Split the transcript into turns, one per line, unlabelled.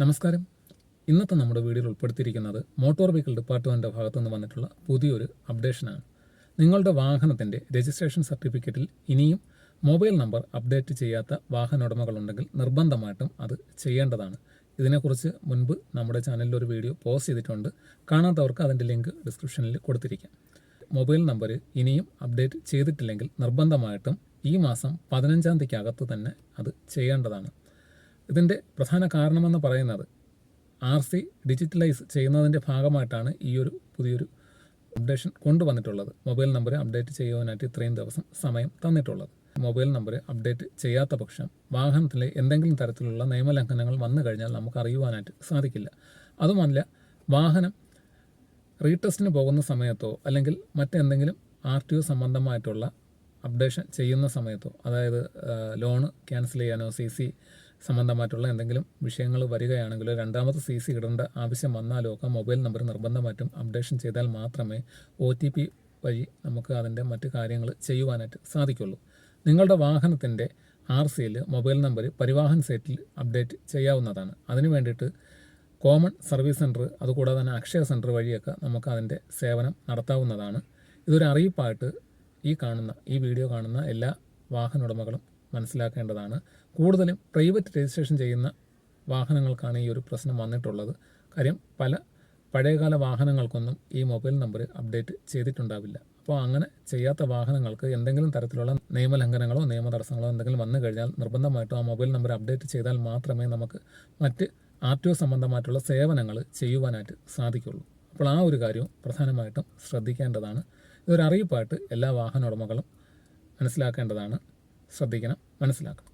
നമസ്കാരം. ഇന്നത്തെ നമ്മുടെ വീഡിയോയിൽ ഉൾപ്പെടുത്തിയിരിക്കുന്നത് മോട്ടോർ വെഹിക്കിൾ ഡിപ്പാർട്ട്മെൻറ്റിൻ്റെ ഭാഗത്തു നിന്ന് വന്നിട്ടുള്ള പുതിയൊരു അപ്ഡേഷനാണ്. നിങ്ങളുടെ വാഹനത്തിൻ്റെ രജിസ്ട്രേഷൻ സർട്ടിഫിക്കറ്റിൽ ഇനിയും മൊബൈൽ നമ്പർ അപ്ഡേറ്റ് ചെയ്യാത്ത വാഹന ഉടമകളുണ്ടെങ്കിൽ നിർബന്ധമായിട്ടും അത് ചെയ്യേണ്ടതാണ്. ഇതിനെക്കുറിച്ച് മുൻപ് നമ്മുടെ ചാനലിൽ ഒരു വീഡിയോ പോസ്റ്റ് ചെയ്തിട്ടുണ്ട്. കാണാത്തവർക്ക് അതിൻ്റെ ലിങ്ക് ഡിസ്ക്രിപ്ഷനിൽ കൊടുത്തിരിക്കാം. മൊബൈൽ നമ്പർ ഇനിയും അപ്ഡേറ്റ് ചെയ്തിട്ടില്ലെങ്കിൽ നിർബന്ധമായിട്ടും ഈ മാസം 15-ാം തീയതിക്കകത്ത് തന്നെ അത് ചെയ്യേണ്ടതാണ്. ഇതിൻ്റെ പ്രധാന കാരണമെന്ന് പറയുന്നത് RC ഡിജിറ്റലൈസ് ചെയ്യുന്നതിൻ്റെ ഭാഗമായിട്ടാണ് ഈ ഒരു പുതിയൊരു അപ്ഡേഷൻ കൊണ്ടുവന്നിട്ടുള്ളത്. മൊബൈൽ നമ്പർ അപ്ഡേറ്റ് ചെയ്യുവാനായിട്ട് ഇത്രയും ദിവസം സമയം തന്നിട്ടുള്ളത്. മൊബൈൽ നമ്പർ അപ്ഡേറ്റ് ചെയ്യാത്ത പക്ഷം വാഹനത്തിലെ എന്തെങ്കിലും തരത്തിലുള്ള നിയമലംഘനങ്ങൾ വന്നു കഴിഞ്ഞാൽ നമുക്ക് അറിയുവാനായിട്ട് സാധിക്കില്ല. അതുമല്ല, വാഹനം റീടെസ്റ്റിന് പോകുന്ന സമയത്തോ അല്ലെങ്കിൽ മറ്റെന്തെങ്കിലും RTO സംബന്ധമായിട്ടുള്ള അപ്ഡേഷൻ ചെയ്യുന്ന സമയത്തോ, അതായത് ലോണ് ക്യാൻസൽ ചെയ്യാനോ CC സംബന്ധമായിട്ടുള്ള എന്തെങ്കിലും വിഷയങ്ങൾ വരികയാണെങ്കിലോ രണ്ടാമത്തെ CC ഇടേണ്ട ആവശ്യം വന്നാലോ ഒക്കെ മൊബൈൽ നമ്പർ നിർബന്ധമായിട്ടും അപ്ഡേഷൻ ചെയ്താൽ മാത്രമേ OTP വഴി നമുക്ക് അതിൻ്റെ മറ്റു കാര്യങ്ങൾ ചെയ്യുവാനായിട്ട് സാധിക്കുള്ളൂ. നിങ്ങളുടെ വാഹനത്തിൻ്റെ RCയിൽ മൊബൈൽ നമ്പർ പരിവാഹൻ സൈറ്റിൽ അപ്ഡേറ്റ് ചെയ്യാവുന്നതാണ്. അതിനു വേണ്ടിയിട്ട് കോമൺ സർവീസ് സെൻറ്റർ, അതുകൂടാതെ തന്നെ അക്ഷയ സെൻറ്റർ വഴിയൊക്കെ നമുക്ക് അതിൻ്റെ സേവനം നടത്താവുന്നതാണ്. ഇതൊരു അറിയിപ്പായിട്ട് ഈ വീഡിയോ കാണുന്ന എല്ലാ വാഹന ഉടമകളും മനസ്സിലാക്കേണ്ടതാണ്. കൂടുതലും പ്രൈവറ്റ് രജിസ്ട്രേഷൻ ചെയ്യുന്ന വാഹനങ്ങൾക്കാണ് ഈ ഒരു പ്രശ്നം വന്നിട്ടുള്ളത്. കാര്യം പല പഴയകാല വാഹനങ്ങൾക്കൊന്നും ഈ മൊബൈൽ നമ്പർ അപ്ഡേറ്റ് ചെയ്തിട്ടുണ്ടാവില്ല. അപ്പോൾ അങ്ങനെ ചെയ്യാത്ത വാഹനങ്ങൾക്ക് എന്തെങ്കിലും തരത്തിലുള്ള നിയമലംഘനങ്ങളോ നിയമ തടസ്സങ്ങളോ എന്തെങ്കിലും വന്നു കഴിഞ്ഞാൽ നിർബന്ധമായിട്ടും ആ മൊബൈൽ നമ്പർ അപ്ഡേറ്റ് ചെയ്താൽ മാത്രമേ നമുക്ക് മറ്റ് RTO സംബന്ധമായിട്ടുള്ള സേവനങ്ങൾ ചെയ്യുവാനായിട്ട് സാധിക്കുള്ളൂ. അപ്പോൾ ആ ഒരു കാര്യവും പ്രധാനമായിട്ടും ശ്രദ്ധിക്കേണ്ടതാണ്. ഇതൊരു അറിയിപ്പായിട്ട് എല്ലാ വാഹന ഉടമകളും മനസ്സിലാക്കേണ്ടതാണ്. ശ്രദ്ധിക്കണം, മനസ്സിലാക്കണം.